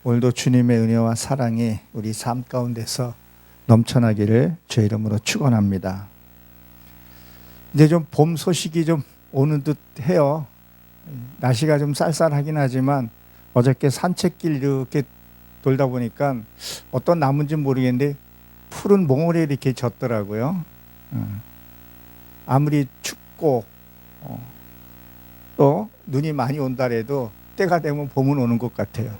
오늘도 주님의 은혜와 사랑이 우리 삶 가운데서 넘쳐나기를 주의 이름으로 축원합니다. 이제 좀 봄 소식이 좀 오는 듯 해요. 날씨가 좀 쌀쌀하긴 하지만 어저께 산책길 이렇게 돌다 보니까 어떤 나무인지 모르겠는데 푸른 몽골에 이렇게 졌더라고요. 아무리 춥고 또 눈이 많이 온다래도 때가 되면 봄은 오는 것 같아요.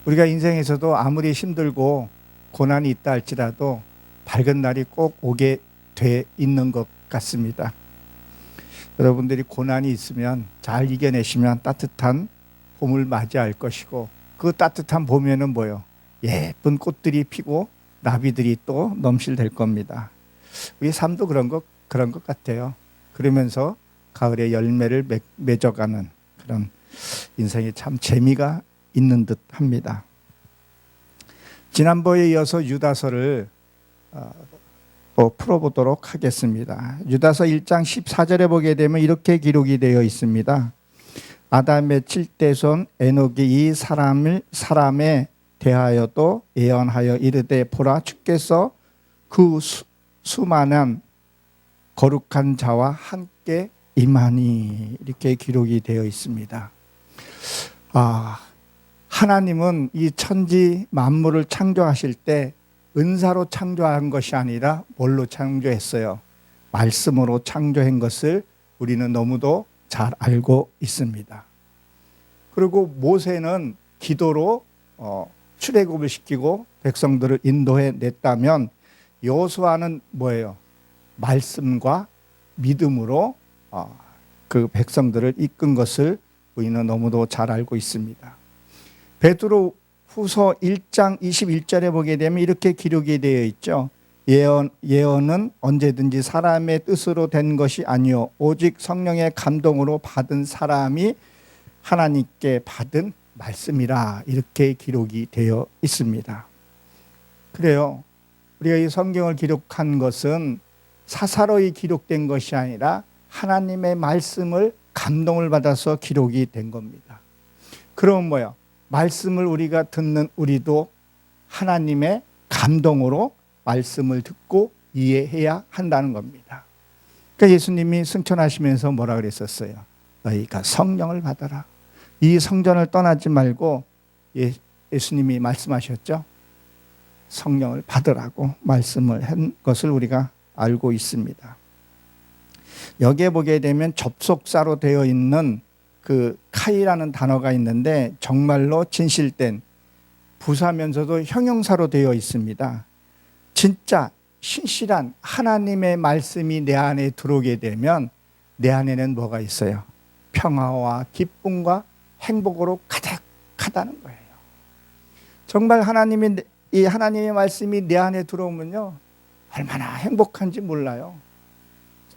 우리가 인생에서도 아무리 힘들고 고난이 있다 할지라도 밝은 날이 꼭 오게 돼 있는 것 같습니다. 여러분들이 고난이 있으면 잘 이겨내시면 따뜻한 봄을 맞이할 것이고, 그 따뜻한 봄에는 뭐요? 예쁜 꽃들이 피고 나비들이 또 넘실될 겁니다. 우리 삶도 그런 것 같아요. 그러면서 가을에 열매를 맺어가는 그런 인생이 참 재미가 있는 듯 합니다. 지난번에 이어서 유다서를 또 풀어보도록 하겠습니다. 유다서 1장 14절에 보게 되면 이렇게 기록이 되어 있습니다. 아담의 7대손 에녹이 이 사람에 대하여도 예언하여 이르되 보라, 주께서 그 수많은 거룩한 자와 함께 임하니, 이렇게 기록이 되어 있습니다. 하나님은 이 천지 만물을 창조하실 때 은사로 창조한 것이 아니라 뭘로 창조했어요? 말씀으로 창조한 것을 우리는 너무도 잘 알고 있습니다. 그리고 모세는 기도로 출애굽을 시키고 백성들을 인도해 냈다면, 여호수아는 뭐예요? 말씀과 믿음으로 그 백성들을 이끈 것을 우리는 너무도 잘 알고 있습니다. 베드로 후서 1장 21절에 보게 되면 이렇게 기록이 되어 있죠. 예언은 언제든지 사람의 뜻으로 된 것이 아니요 오직 성령의 감동으로 받은 사람이 하나님께 받은 말씀이라, 이렇게 기록이 되어 있습니다. 그래요. 우리가 이 성경을 기록한 것은 사사로이 기록된 것이 아니라 하나님의 말씀을 감동을 받아서 기록이 된 겁니다. 그럼 뭐야? 말씀을 우리가 듣는 우리도 하나님의 감동으로 말씀을 듣고 이해해야 한다는 겁니다. 그러니까 예수님이 승천하시면서 뭐라 그랬었어요? 너희가 성령을 받아라. 이 성전을 떠나지 말고 예수님이 말씀하셨죠? 성령을 받으라고 말씀을 한 것을 우리가 알고 있습니다. 여기에 보게 되면 접속사로 되어 있는 그 카이라는 단어가 있는데 정말로 진실된 부사면서도 형용사로 되어 있습니다. 진짜 신실한 하나님의 말씀이 내 안에 들어오게 되면 내 안에는 뭐가 있어요? 평화와 기쁨과 행복으로 가득하다는 거예요. 정말 이 하나님의 말씀이 내 안에 들어오면요, 얼마나 행복한지 몰라요.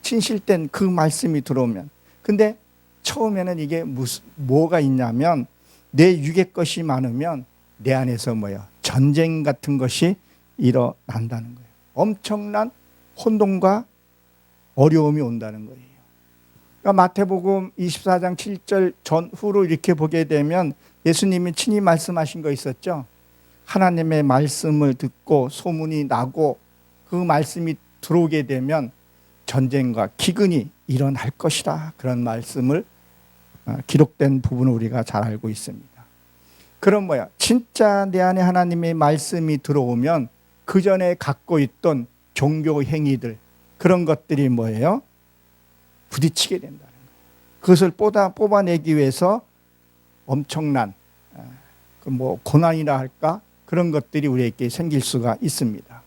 진실된 그 말씀이 들어오면. 근데 처음에는 이게 뭐가 있냐면, 내 육의 것이 많으면 내 안에서 뭐예요? 전쟁 같은 것이 일어난다는 거예요. 엄청난 혼돈과 어려움이 온다는 거예요. 그러니까 마태복음 24장 7절 전후로 이렇게 보게 되면 예수님이 친히 말씀하신 거 있었죠. 하나님의 말씀을 듣고 소문이 나고 그 말씀이 들어오게 되면 전쟁과 기근이 일어날 것이다. 그런 말씀을 기록된 부분을 우리가 잘 알고 있습니다. 그럼 뭐야? 진짜 내 안에 하나님의 말씀이 들어오면 그 전에 갖고 있던 종교 행위들, 그런 것들이 뭐예요? 부딪히게 된다는 거예요. 그것을 뽑아내기 위해서 엄청난 고난이라 할까? 그런 것들이 우리에게 생길 수가 있습니다.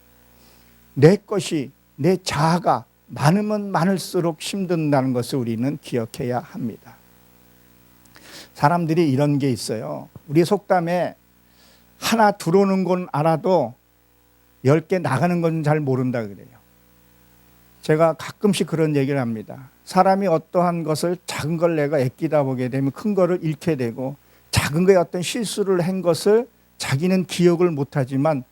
내 것이, 내 자아가 많으면 많을수록 힘든다는 것을 우리는 기억해야 합니다. 사람들이 이런 게 있어요. 우리 속담에 하나 들어오는 건 알아도 10개 나가는 건 잘 모른다 그래요. 제가 가끔씩 그런 얘기를 합니다. 사람이 어떠한 것을 작은 걸 내가 아끼다 보게 되면 큰 거를 잃게 되고, 작은 거에 어떤 실수를 한 것을 자기는 기억을 못하지만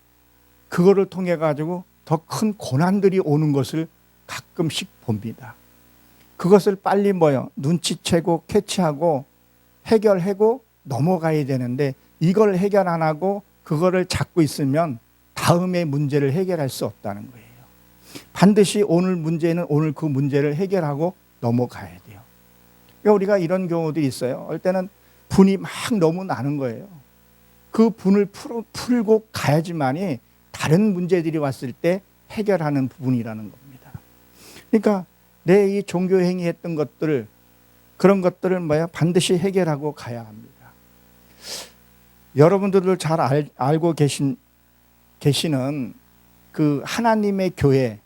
그거를 통해 가지고 더 큰 고난들이 오는 것을 가끔씩 봅니다. 그것을 빨리 눈치채고 캐치하고 해결하고 넘어가야 되는데, 이걸 해결 안 하고 그거를 잡고 있으면 다음의 문제를 해결할 수 없다는 거예요. 반드시 오늘 문제는 오늘 그 문제를 해결하고 넘어가야 돼요. 그러니까 우리가 이런 경우도 있어요. 어떨 때는 분이 막 너무 나는 거예요. 그 분을 풀고 가야지만이 다른 문제들이 왔을 때 해결하는 부분이라는 겁니다. 그러니까 내 이 종교 행위했던 것들을, 그런 것들을 반드시 해결하고 가야 합니다. 여러분들도 잘 알고 계시는 그 하나님의 교회,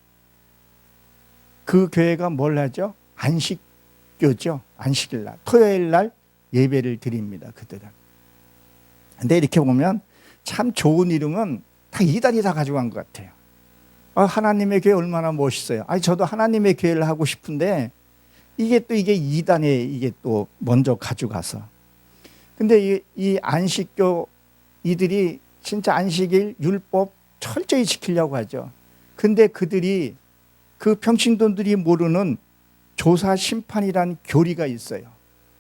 그 교회가 뭘 하죠? 안식교죠. 안식일 날, 토요일 날 예배를 드립니다. 그들은. 근데 이렇게 보면 참 좋은 이름은 다 이단이 다 가져간 것 같아요. 하나님의 교회 얼마나 멋있어요. 저도 하나님의 교회를 하고 싶은데 이게 이단에 이게 또 먼저 가져가서. 근데 이 안식교 이들이 진짜 안식일 율법 철저히 지키려고 하죠. 근데 그들이 그 평신도들이 모르는 조사 심판이라는 교리가 있어요.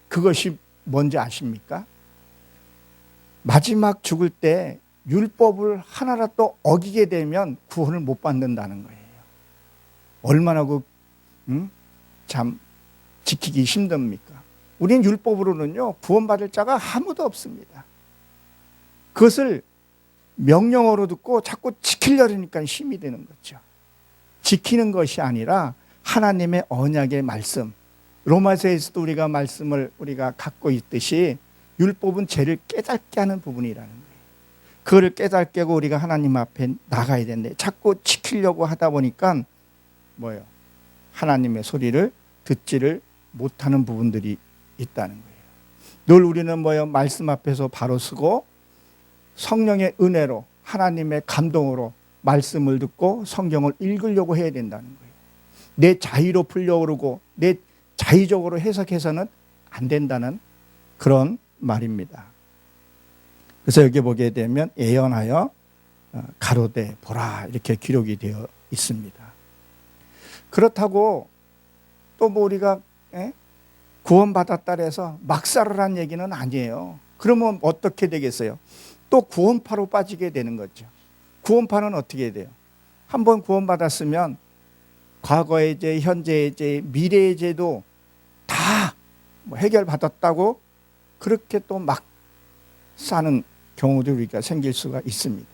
그것이 뭔지 아십니까? 마지막 죽을 때 율법을 하나라도 어기게 되면 구원을 못 받는다는 거예요. 얼마나 참 지키기 힘듭니까? 우리는 율법으로는요, 구원받을 자가 아무도 없습니다. 그것을 명령어로 듣고 자꾸 지키려니까 힘이 되는 거죠. 지키는 것이 아니라 하나님의 언약의 말씀, 로마서에서도 우리가 말씀을 우리가 갖고 있듯이 율법은 죄를 깨닫게 하는 부분이라는 거예요. 그거를 깨닫게 하고 우리가 하나님 앞에 나가야 되는데 자꾸 지키려고 하다 보니까 하나님의 소리를 듣지를 못하는 부분들이 있다는 거예요. 늘 우리는 말씀 앞에서 바로 서고 성령의 은혜로 하나님의 감동으로 말씀을 듣고 성경을 읽으려고 해야 된다는 거예요. 내 자의로 풀려고 그러고 내 자의적으로 해석해서는 안 된다는 그런 말입니다. 그래서 여기 보게 되면 예언하여 가로되 보라 이렇게 기록이 되어 있습니다. 그렇다고 또 우리가 구원받았다 해서 막 살으란 얘기는 아니에요. 그러면 어떻게 되겠어요? 또 구원파로 빠지게 되는 거죠. 구원파는 어떻게 돼요? 한번 구원받았으면 과거의 죄, 현재의 죄, 미래의 죄도 다 해결받았다고 그렇게 또 막 사는 경우도 우리가 생길 수가 있습니다.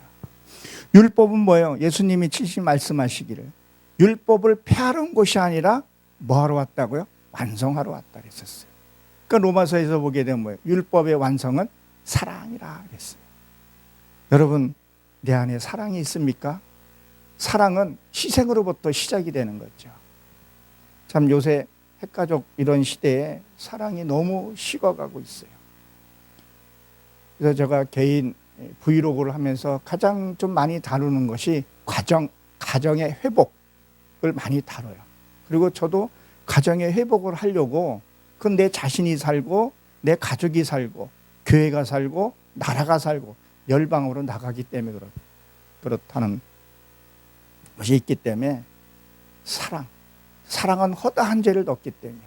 율법은 뭐예요? 예수님이 말씀하시기를 율법을 폐하는 것이 아니라 뭐하러 왔다고요? 완성하러 왔다 그랬었어요. 그러니까 로마서에서 보게 되면 뭐예요? 율법의 완성은 사랑이라 그랬어요. 여러분, 내 안에 사랑이 있습니까? 사랑은 희생으로부터 시작이 되는 거죠. 참 요새 핵가족 이런 시대에 사랑이 너무 식어가고 있어요. 그래서 제가 개인 브이로그를 하면서 가장 좀 많이 다루는 것이 가정의 회복을 많이 다뤄요. 그리고 저도 가정의 회복을 하려고 그건 내 자신이 살고 내 가족이 살고 교회가 살고 나라가 살고 열방으로 나가기 때문에 그렇다는 것이 있기 때문에 사랑은 허다한 죄를 넣기 때문에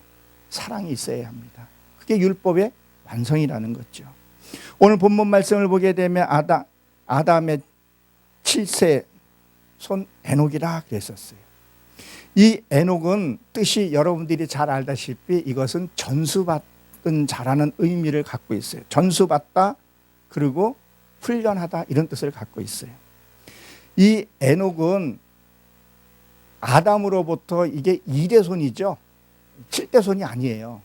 사랑이 있어야 합니다. 그게 율법의 완성이라는 거죠. 오늘 본문 말씀을 보게 되면 아담의 7세 손 에녹이라 그랬었어요. 이 에녹은 뜻이 여러분들이 잘 알다시피 이것은 전수받은 자라는 의미를 갖고 있어요. 전수받다 그리고 훈련하다 이런 뜻을 갖고 있어요. 이 에녹은 아담으로부터 이게 2대 손이죠. 7대 손이 아니에요.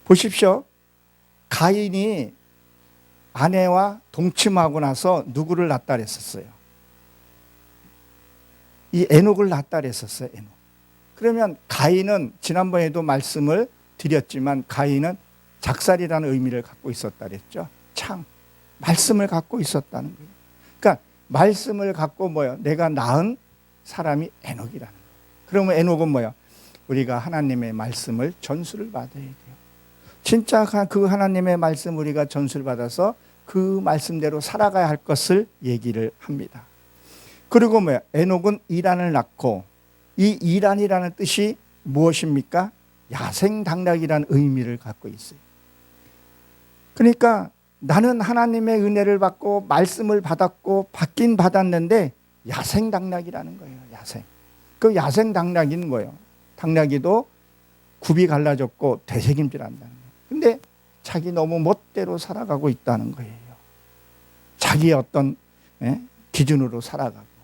보십시오. 가인이 아내와 동침하고 나서 누구를 낳다 그랬었어요? 이 에녹을 낳다 그랬었어요. 에녹. 그러면 가인은 지난번에도 말씀을 드렸지만 가인은 작살이라는 의미를 갖고 있었다 그랬죠. 말씀을 갖고 있었다는 거예요. 그러니까 말씀을 갖고 내가 낳은 사람이 에녹이라는 거예요. 그러면 에녹은 우리가 하나님의 말씀을 전수를 받아야 돼요. 진짜 그 하나님의 말씀 우리가 전수를 받아서 그 말씀대로 살아가야 할 것을 얘기를 합니다. 그리고 에녹은 이란을 낳고 이 이란이라는 뜻이 무엇입니까? 야생당락이라는 의미를 갖고 있어요. 그러니까 나는 하나님의 은혜를 받고 말씀을 받았고 받긴 받았는데 야생당나귀라는 거예요. 야생. 그 야생당나귀는 뭐예요? 당나귀도 굽이 갈라졌고 되새김질한다는 거예요. 근데 자기 너무 멋대로 살아가고 있다는 거예요. 자기의 어떤 기준으로 살아가고.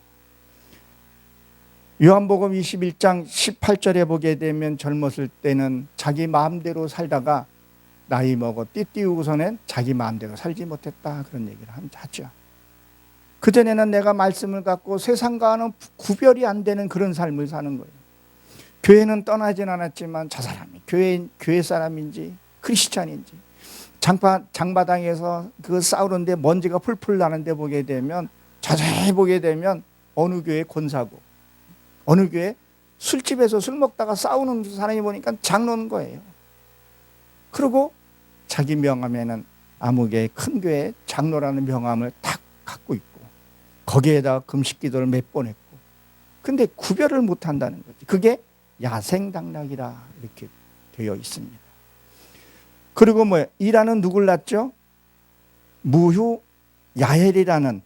요한복음 21장 18절에 보게 되면 젊었을 때는 자기 마음대로 살다가 나이 먹어 띠띠우고서는 자기 마음대로 살지 못했다, 그런 얘기를 하죠. 그전에는 내가 말씀을 갖고 세상과는 구별이 안 되는 그런 삶을 사는 거예요. 교회는 떠나진 않았지만 저 사람이 교회 사람인지 크리스찬인지, 장마당에서 그 싸우는데 먼지가 풀풀 나는데 보게 되면, 자세히 보게 되면 어느 교회 권사고 어느 교회 술집에서 술 먹다가 싸우는 사람이 보니까 장로인 거예요. 그리고 자기 명함에는 아무개 큰 교회 장로라는 명함을 딱 갖고 있고 거기에다 금식기도를 몇 번 했고, 근데 구별을 못한다는 거지. 그게 야생당나귀라 이렇게 되어 있습니다. 그리고 이라는 누굴 낳죠? 무휴 야헬이라는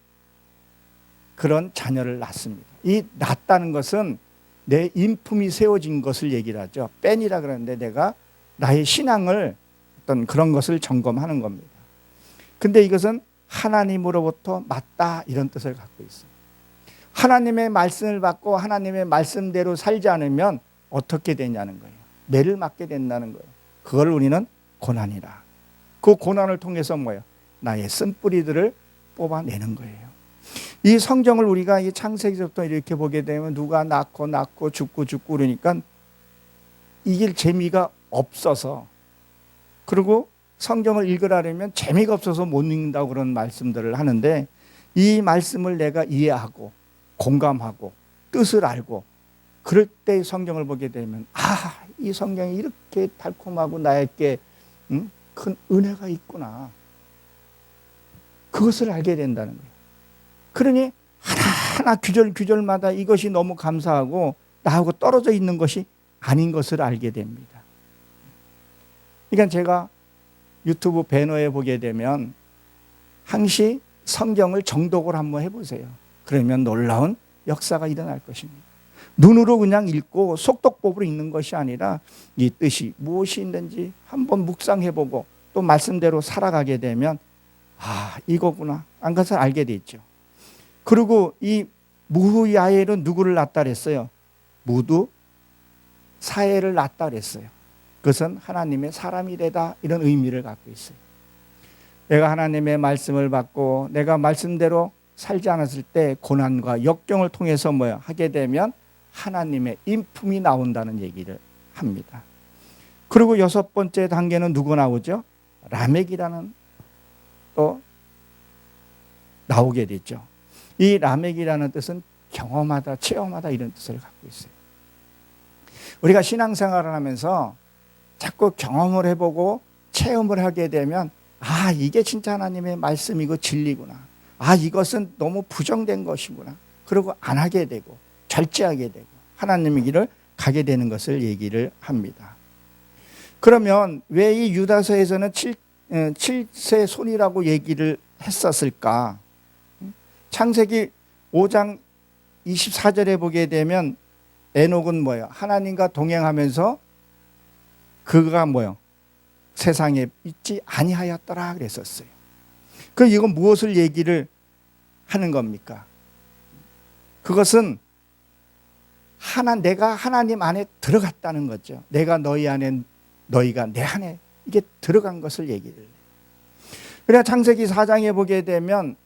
그런 자녀를 낳습니다. 이 낳았다는 것은 내 인품이 세워진 것을 얘기를 하죠. 뺀이라 그러는데 내가 나의 신앙을 어떤 그런 것을 점검하는 겁니다. 근데 이것은 하나님으로부터 맞다, 이런 뜻을 갖고 있어요. 하나님의 말씀을 받고 하나님의 말씀대로 살지 않으면 어떻게 되냐는 거예요. 매를 맞게 된다는 거예요. 그걸 우리는 고난이라. 그 고난을 통해서 나의 쓴뿌리들을 뽑아내는 거예요. 이 성경을 우리가 이 창세기부터 이렇게 보게 되면 누가 낳고 죽고 그러니까 이길 재미가 없어서, 그리고 성경을 읽으라면 재미가 없어서 못 읽는다고 그런 말씀들을 하는데, 이 말씀을 내가 이해하고 공감하고 뜻을 알고 그럴 때 성경을 보게 되면 이 성경이 이렇게 달콤하고 나에게 큰 은혜가 있구나, 그것을 알게 된다는 거예요. 그러니 하나하나 규절마다 이것이 너무 감사하고 나하고 떨어져 있는 것이 아닌 것을 알게 됩니다. 그러니까 제가 유튜브 배너에 보게 되면 항시 성경을 정독을 한번 해보세요. 그러면 놀라운 역사가 일어날 것입니다. 눈으로 그냥 읽고 속독법으로 읽는 것이 아니라 이 뜻이 무엇이 있는지 한번 묵상해보고 또 말씀대로 살아가게 되면 이거구나, 한 것을 알게 되죠. 그리고 이 무후야엘은 누구를 낳았다 그랬어요? 무두 사엘을 낳았다 그랬어요. 그것은 하나님의 사람이 되다, 이런 의미를 갖고 있어요. 내가 하나님의 말씀을 받고 내가 말씀대로 살지 않았을 때 고난과 역경을 통해서 하게 되면 하나님의 인품이 나온다는 얘기를 합니다. 그리고 6번째 단계는 누구 나오죠? 라멕이라는 또 나오게 되죠. 이 라멕이라는 뜻은 경험하다, 체험하다, 이런 뜻을 갖고 있어요. 우리가 신앙생활을 하면서 자꾸 경험을 해보고 체험을 하게 되면 이게 진짜 하나님의 말씀이고 진리구나, 이것은 너무 부정된 것이구나, 그리고 안 하게 되고 절제하게 되고 하나님의 길을 가게 되는 것을 얘기를 합니다. 그러면 왜 이 유다서에서는 7세 손이라고 얘기를 했었을까? 창세기 5장 24절에 보게 되면 에녹은 하나님과 동행하면서 그가 세상에 있지 아니하였더라 그랬었어요. 이건 무엇을 얘기를 하는 겁니까? 그것은 내가 하나님 안에 들어갔다는 거죠. 내가 너희 안에, 너희가 내 안에 이게 들어간 것을 얘기를 해요. 그래야 창세기 4장에 보게 되면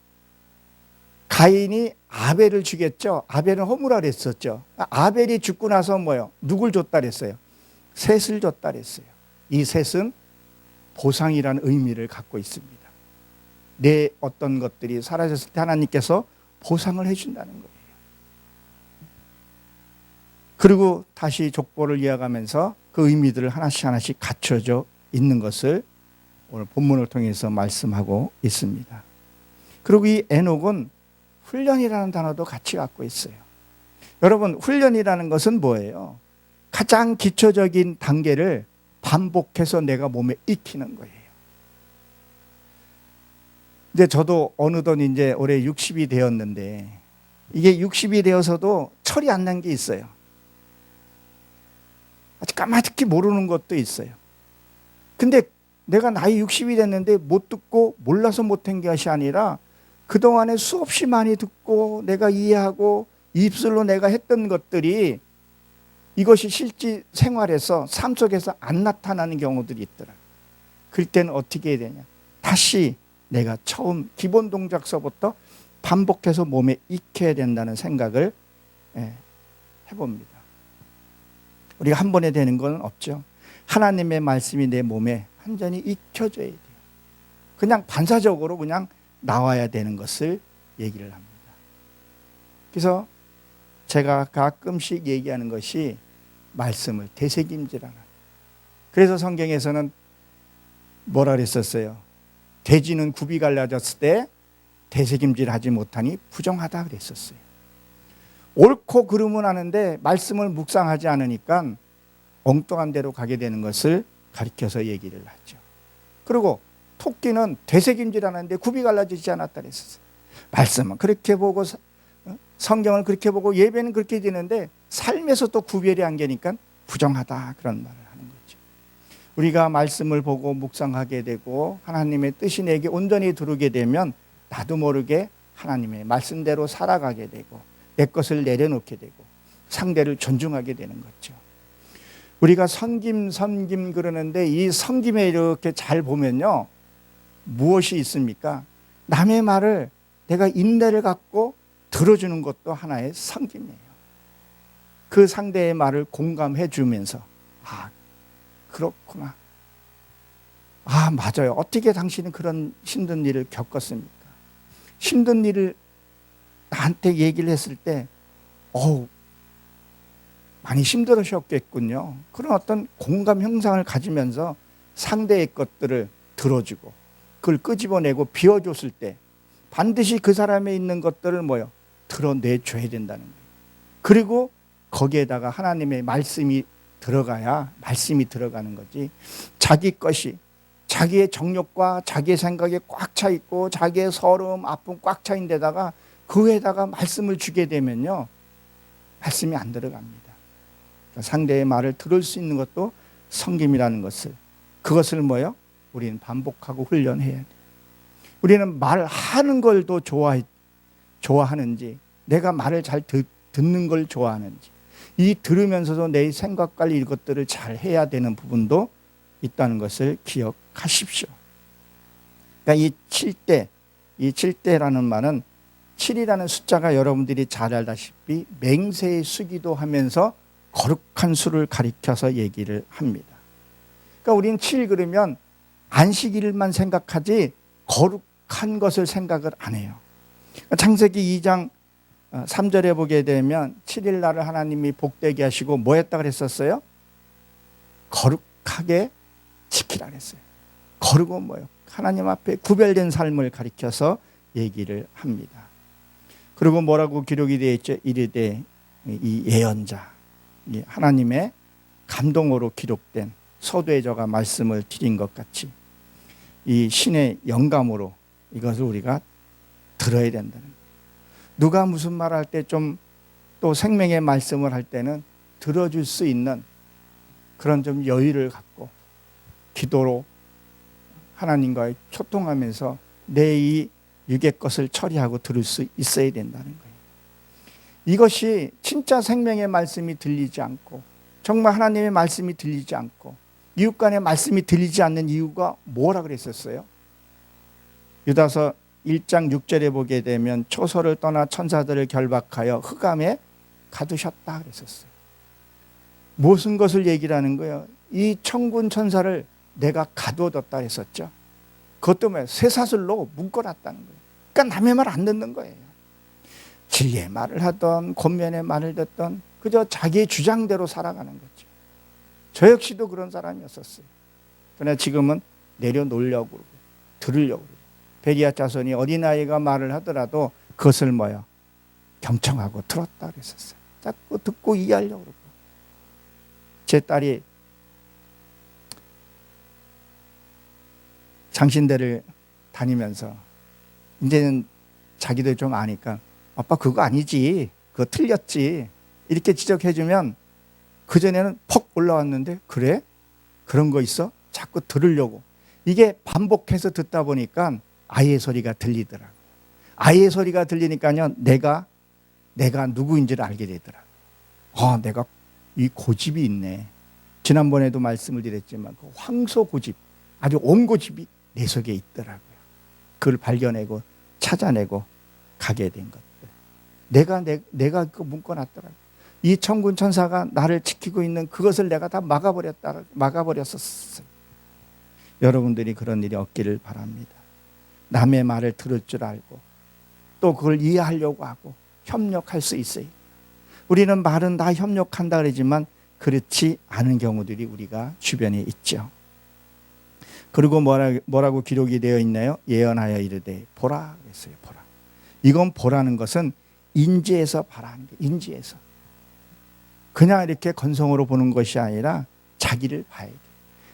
가인이 아벨을 죽였죠. 아벨은 허무라 그랬었죠. 아벨이 죽고 나서 누굴 줬다 그랬어요? 셋을 줬다 그랬어요. 이 셋은 보상이라는 의미를 갖고 있습니다. 내 어떤 것들이 사라졌을 때 하나님께서 보상을 해준다는 거예요. 그리고 다시 족보를 이어가면서 그 의미들을 하나씩 갖춰져 있는 것을 오늘 본문을 통해서 말씀하고 있습니다. 그리고 이 에녹은 훈련이라는 단어도 같이 갖고 있어요. 여러분, 훈련이라는 것은 뭐예요? 가장 기초적인 단계를 반복해서 내가 몸에 익히는 거예요. 이제 저도 어느덧 이제 올해 60이 되었는데, 이게 60이 되어서도 철이 안 난 게 있어요. 아직 까마득히 모르는 것도 있어요. 근데 내가 나이 60이 됐는데 못 듣고 몰라서 못한 것이 아니라 그동안에 수없이 많이 듣고 내가 이해하고 입술로 내가 했던 것들이 이것이 실제 생활에서 삶 속에서 안 나타나는 경우들이 있더라. 그럴 때는 어떻게 해야 되냐? 다시 내가 처음 기본 동작서부터 반복해서 몸에 익혀야 된다는 생각을 해봅니다. 우리가 한 번에 되는 건 없죠. 하나님의 말씀이 내 몸에 완전히 익혀져야 돼요. 그냥 반사적으로 그냥 나와야 되는 것을 얘기를 합니다. 그래서 제가 가끔씩 얘기하는 것이 말씀을 되새김질하라. 그래서 성경에서는 뭐라 그랬었어요? 돼지는 굽이 갈라졌을 때 되새김질하지 못하니 부정하다 그랬었어요. 옳고 그름은 하는데 말씀을 묵상하지 않으니까 엉뚱한 데로 가게 되는 것을 가리켜서 얘기를 하죠. 그리고 토끼는 되새김질하는데 굽이 갈라지지 않았다 그랬었어요. 말씀은 그렇게 보고 성경을 그렇게 보고 예배는 그렇게 드리는데 삶에서 또 구별이 안 되니까 부정하다 그런 말을 하는 거죠. 우리가 말씀을 보고 묵상하게 되고 하나님의 뜻이 내게 온전히 들어오게 되면 나도 모르게 하나님의 말씀대로 살아가게 되고 내 것을 내려놓게 되고 상대를 존중하게 되는 거죠. 우리가 섬김 그러는데 이 섬김에 이렇게 잘 보면요, 무엇이 있습니까? 남의 말을 내가 인내를 갖고 들어주는 것도 하나의 섬김이에요. 그 상대의 말을 공감해 주면서 아, 그렇구나. 아, 맞아요. 어떻게 당신은 그런 힘든 일을 겪었습니까? 힘든 일을 나한테 얘기를 했을 때 많이 힘들으셨겠군요. 그런 어떤 공감 형상을 가지면서 상대의 것들을 들어주고 그걸 끄집어내고 비워줬을 때 반드시 그 사람에 있는 것들을 드러내줘야 된다는 거예요. 그리고 거기에다가 하나님의 말씀이 들어가야 말씀이 들어가는 거지. 자기 것이 자기의 정욕과 자기의 생각에 꽉 차 있고 자기의 서러움, 아픔 꽉 차 있는 데다가 그 위에다가 말씀을 주게 되면요, 말씀이 안 들어갑니다. 그러니까 상대의 말을 들을 수 있는 것도 섬김이라는 것을, 그것을 우리는 반복하고 훈련해야 돼요. 우리는 말하는 걸 더 좋아하는지, 내가 말을 잘 듣는 걸 좋아하는지, 이 들으면서도 내 생각 관리 이것들을 잘 해야 되는 부분도 있다는 것을 기억하십시오. 그러니까 이 7대라는 말은 7이라는 숫자가 여러분들이 잘 알다시피 맹세의 수기도 하면서 거룩한 수를 가리켜서 얘기를 합니다. 그러니까 우리는 7 그러면 안식일만 생각하지 거룩한 것을 생각을 안 해요. 창세기 2장 3절에 보게 되면 7일 날을 하나님이 복되게 하시고 뭐 했다 그랬었어요? 거룩하게 지키라 그랬어요. 거룩은 뭐예요? 하나님 앞에 구별된 삶을 가리켜서 얘기를 합니다. 그리고 뭐라고 기록이 되어 있죠? 이르되 이 예언자, 하나님의 감동으로 기록된 서두에 저가 말씀을 드린 것 같이 이 신의 영감으로 이것을 우리가 들어야 된다는 거예요. 누가 무슨 말할 때 좀 또 생명의 말씀을 할 때는 들어줄 수 있는 그런 좀 여유를 갖고 기도로 하나님과 소통하면서 내 이 육의 것을 처리하고 들을 수 있어야 된다는 거예요. 이것이 진짜 생명의 말씀이 들리지 않고 정말 하나님의 말씀이 들리지 않고 이웃 간의 말씀이 들리지 않는 이유가 뭐라 그랬었어요? 유다서 1장 6절에 보게 되면 초소를 떠나 천사들을 결박하여 흑암에 가두셨다 그랬었어요. 무슨 것을 얘기를 하는 거예요? 이 천군 천사를 내가 가두어뒀다 했었죠. 그것 때문에 쇠사슬로 묶어놨다는 거예요. 그러니까 남의 말 안 듣는 거예요. 진리의 말을 하던 권면의 말을 듣던 그저 자기의 주장대로 살아가는 거죠. 저 역시도 그런 사람이었었어요. 그러나 지금은 내려놓으려고 그러고 들으려고 그러고 베리아 자손이 어린아이가 말을 하더라도 그것을 경청하고 들었다 그랬었어요. 자꾸 듣고 이해하려고 그러고. 제 딸이 장신대를 다니면서 이제는 자기들 좀 아니까 아빠 그거 아니지, 그거 틀렸지 이렇게 지적해주면 그전에는 퍽 올라왔는데 그래? 그런 거 있어? 자꾸 들으려고. 이게 반복해서 듣다 보니까 아이의 소리가 들리더라고요. 아이의 소리가 들리니까요 내가 누구인지를 알게 되더라고요. 내가 이 고집이 있네. 지난번에도 말씀을 드렸지만 그 황소 고집, 아주 온 고집이 내 속에 있더라고요. 그걸 발견하고 찾아내고 가게 된 것들. 내가 그 묶어놨더라고요. 이 천군 천사가 나를 지키고 있는 그것을 내가 다 막아버렸었어요. 여러분들이 그런 일이 없기를 바랍니다. 남의 말을 들을 줄 알고 또 그걸 이해하려고 하고 협력할 수 있어요. 우리는 말은 다 협력한다 그러지만 그렇지 않은 경우들이 우리가 주변에 있죠. 그리고 뭐라고 기록이 되어 있나요? 예언하여 이르되 보라 그랬어요. 보라. 이건 보라는 것은 인지해서 바라는 게, 인지해서. 그냥 이렇게 건성으로 보는 것이 아니라 자기를 봐야 돼요.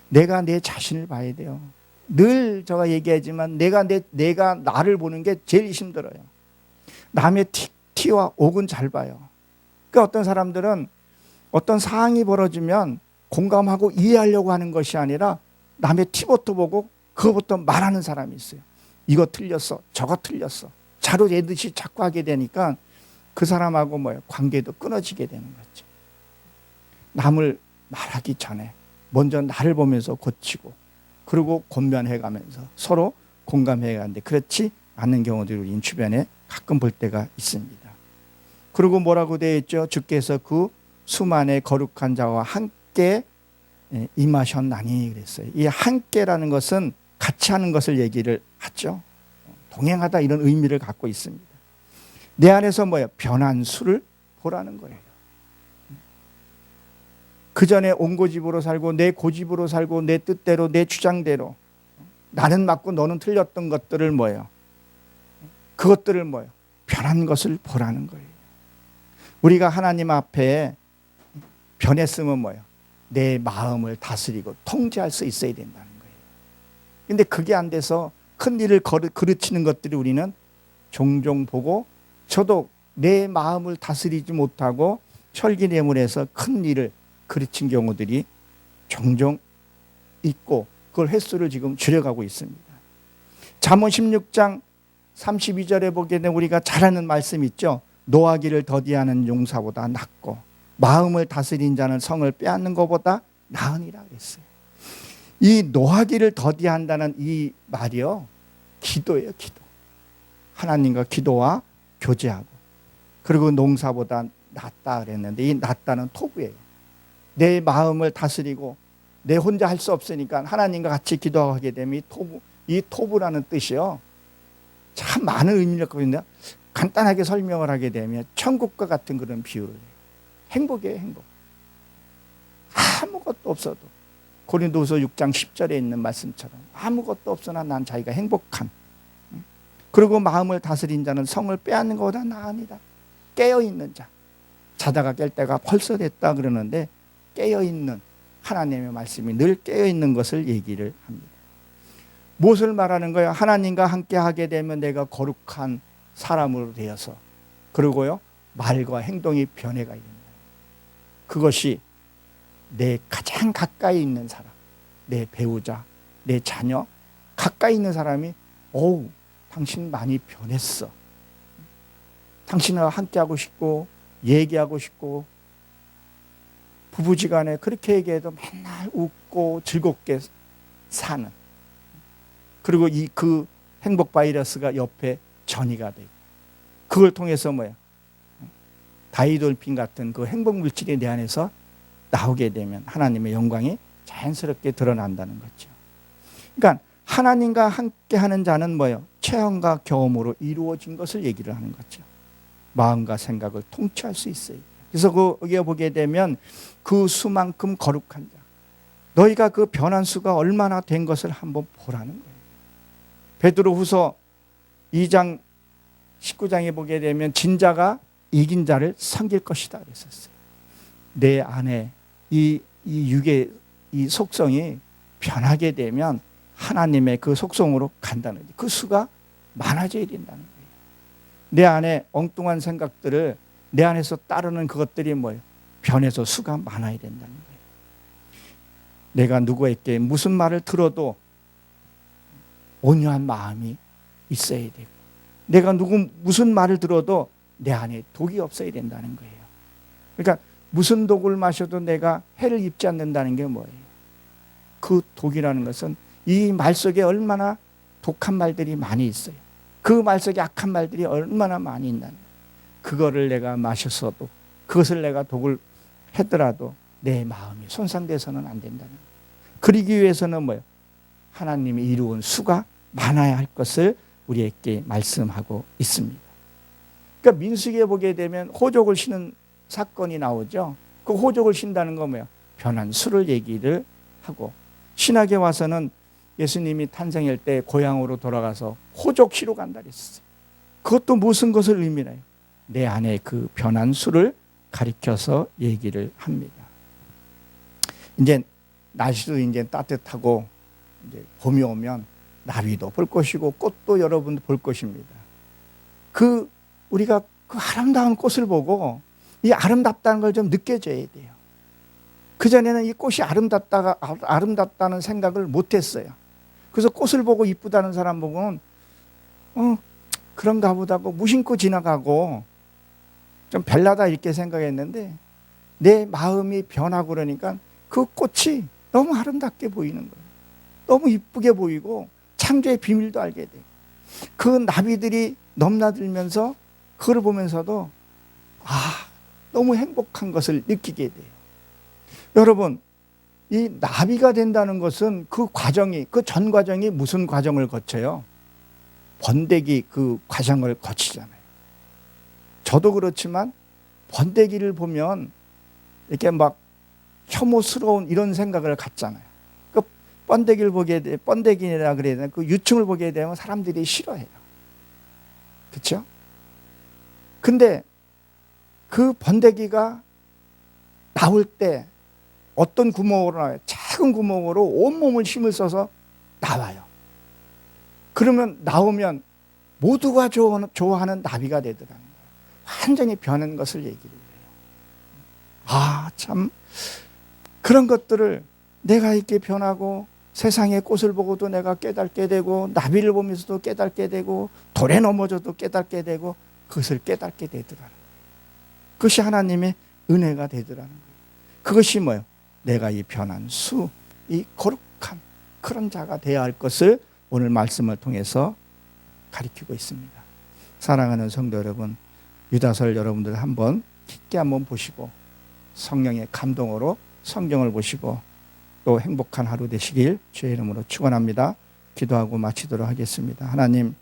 내가 내 자신을 봐야 돼요. 늘 제가 얘기하지만 내가 나를 보는 게 제일 힘들어요. 남의 티와 옥은 잘 봐요. 그러니까 어떤 사람들은 어떤 상황이 벌어지면 공감하고 이해하려고 하는 것이 아니라 남의 티부터 보고 그거부터 말하는 사람이 있어요. 이거 틀렸어, 저거 틀렸어. 자루 재듯이 자꾸 하게 되니까 그 사람하고 관계도 끊어지게 되는 거죠. 남을 말하기 전에 먼저 나를 보면서 고치고 그리고 권면해가면서 서로 공감해가는데 그렇지 않는 경우들이 우리 주변에 가끔 볼 때가 있습니다. 그리고 뭐라고 되어 있죠? 주께서 그 수만의 거룩한 자와 함께 임하셨나니 그랬어요. 이 함께라는 것은 같이 하는 것을 얘기를 하죠. 동행하다 이런 의미를 갖고 있습니다. 내 안에서 변한 수를 보라는 거예요. 그 전에 온 고집으로 살고 내 고집으로 살고 내 뜻대로 내 주장대로 나는 맞고 너는 틀렸던 것들을 그것들을 변한 것을 보라는 거예요. 우리가 하나님 앞에 변했으면 내 마음을 다스리고 통제할 수 있어야 된다는 거예요. 근데 그게 안 돼서 큰 일을 그르치는 것들이 우리는 종종 보고 저도 내 마음을 다스리지 못하고 혈기뇌물해서 큰 일을 그르친 경우들이 종종 있고 그걸 횟수를 지금 줄여가고 있습니다. 잠언 16장 32절에 보게 되면 우리가 잘 아는 말씀 있죠. 노하기를 더디하는 용사보다 낫고 마음을 다스린 자는 성을 빼앗는 것보다 나으니라 그랬어요. 이 노하기를 더디한다는 이 말이요 기도예요. 기도. 하나님과 기도와 교제하고 그리고 농사보다 낫다 그랬는데 이 낫다는 토부예요. 내 마음을 다스리고 내 혼자 할 수 없으니까 하나님과 같이 기도하게 되면 이 토부라는 뜻이요 참 많은 의미를 갖고 있는데 간단하게 설명을 하게 되면 천국과 같은 그런 비유를 해요. 행복이에요. 행복. 아무것도 없어도 고린도후서 6장 10절에 있는 말씀처럼 아무것도 없으나 난 자기가 행복한 그리고 마음을 다스린 자는 성을 빼앗는 것보다 나으니라. 깨어있는 자. 자다가 깰 때가 벌써 됐다 그러는데 깨어있는 하나님의 말씀이 늘 깨어있는 것을 얘기를 합니다. 무엇을 말하는 거예요? 하나님과 함께 하게 되면 내가 거룩한 사람으로 되어서 그리고요 말과 행동이 변해가 된다. 그것이 내 가장 가까이 있는 사람, 내 배우자, 내 자녀 가까이 있는 사람이 어우 당신 많이 변했어. 당신과 함께하고 싶고 얘기하고 싶고 부부지간에 그렇게 얘기해도 맨날 웃고 즐겁게 사는 그리고 그 행복 바이러스가 옆에 전이가 되고 그걸 통해서 다이돌핀 같은 그 행복 물질이 내 안에서 나오게 되면 하나님의 영광이 자연스럽게 드러난다는 거죠. 그러니까 하나님과 함께 하는 자는 체험과 경험으로 이루어진 것을 얘기를 하는 거죠. 마음과 생각을 통치할 수 있어요. 그래서 거기에 보게 되면 그 수만큼 거룩한 자. 너희가 그 변한 수가 얼마나 된 것을 한번 보라는 거예요. 베드로후서 2장 19장에 보게 되면 진자가 이긴 자를 섬길 것이다 그랬었어요. 내 안에 이 육의 이 속성이 변하게 되면 하나님의 그 속성으로 간다는 거예요. 그 수가 많아져야 된다는 거예요. 내 안에 엉뚱한 생각들을 내 안에서 따르는 그것들이 뭐예요? 변해서 수가 많아야 된다는 거예요. 내가 누구에게 무슨 말을 들어도 온유한 마음이 있어야 되고, 내가 무슨 말을 들어도 내 안에 독이 없어야 된다는 거예요. 그러니까 무슨 독을 마셔도 내가 해를 입지 않는다는 게 뭐예요? 그 독이라는 것은 이 말 속에 얼마나 독한 말들이 많이 있어요. 그 말 속에 악한 말들이 얼마나 많이 있다는 거예요. 그거를 내가 마셨어도, 그것을 내가 독을 했더라도 내 마음이 손상돼서는 안 된다는 거예요. 그러기 위해서는 뭐예요? 하나님이 이루은 수가 많아야 할 것을 우리에게 말씀하고 있습니다. 그러니까 민수기에 보게 되면 호족을 신은 사건이 나오죠. 그 호족을 신다는 건 뭐예요? 변한 수를 얘기를 하고, 신학에 와서는 예수님이 탄생할 때 고향으로 돌아가서 호족시로 간다 그랬어요. 그것도 무슨 것을 의미해요? 내 안에 그 변한 수를 가리켜서 얘기를 합니다. 이제 날씨도 이제 따뜻하고 이제 봄이 오면 나비도 볼 것이고 꽃도 여러분 볼 것입니다. 우리가 그 아름다운 꽃을 보고 이 아름답다는 걸 좀 느껴져야 돼요. 그전에는 이 꽃이 아름답다는 생각을 못 했어요. 그래서 꽃을 보고 이쁘다는 사람 보고는 그런가 보다고 무심코 지나가고 좀 별나다 이렇게 생각했는데, 내 마음이 변하고 그러니까 그 꽃이 너무 아름답게 보이는 거예요. 너무 이쁘게 보이고 창조의 비밀도 알게 돼요. 그 나비들이 넘나들면서 그걸 보면서도 너무 행복한 것을 느끼게 돼요. 여러분, 이 나비가 된다는 것은 그 전 과정이 무슨 과정을 거쳐요? 번데기 그 과정을 거치잖아요. 저도 그렇지만 번데기를 보면 이렇게 막 혐오스러운 이런 생각을 갖잖아요. 그 번데기라 그래야 되나? 그 유충을 보게 되면 사람들이 싫어해요. 그렇죠? 근데 그 번데기가 나올 때 어떤 구멍으로 나와요? 작은 구멍으로 온몸을 힘을 써서 나와요. 그러면 나오면 모두가 좋아하는 나비가 되더라는 거예요. 완전히 변한 것을 얘기를 해요. 참 그런 것들을 내가 이렇게 변하고, 세상의 꽃을 보고도 내가 깨닫게 되고, 나비를 보면서도 깨닫게 되고, 돌에 넘어져도 깨닫게 되고, 그것을 깨닫게 되더라는 거예요. 그것이 하나님의 은혜가 되더라는 거예요. 그것이 뭐예요? 내가 이 변한 수, 이 거룩한 그런 자가 되어야 할 것을 오늘 말씀을 통해서 가리키고 있습니다. 사랑하는 성도 여러분, 유다서를 여러분들 한번 깊게 한번 보시고 성령의 감동으로 성경을 보시고 또 행복한 하루 되시길 주의 이름으로 축원합니다. 기도하고 마치도록 하겠습니다. 하나님,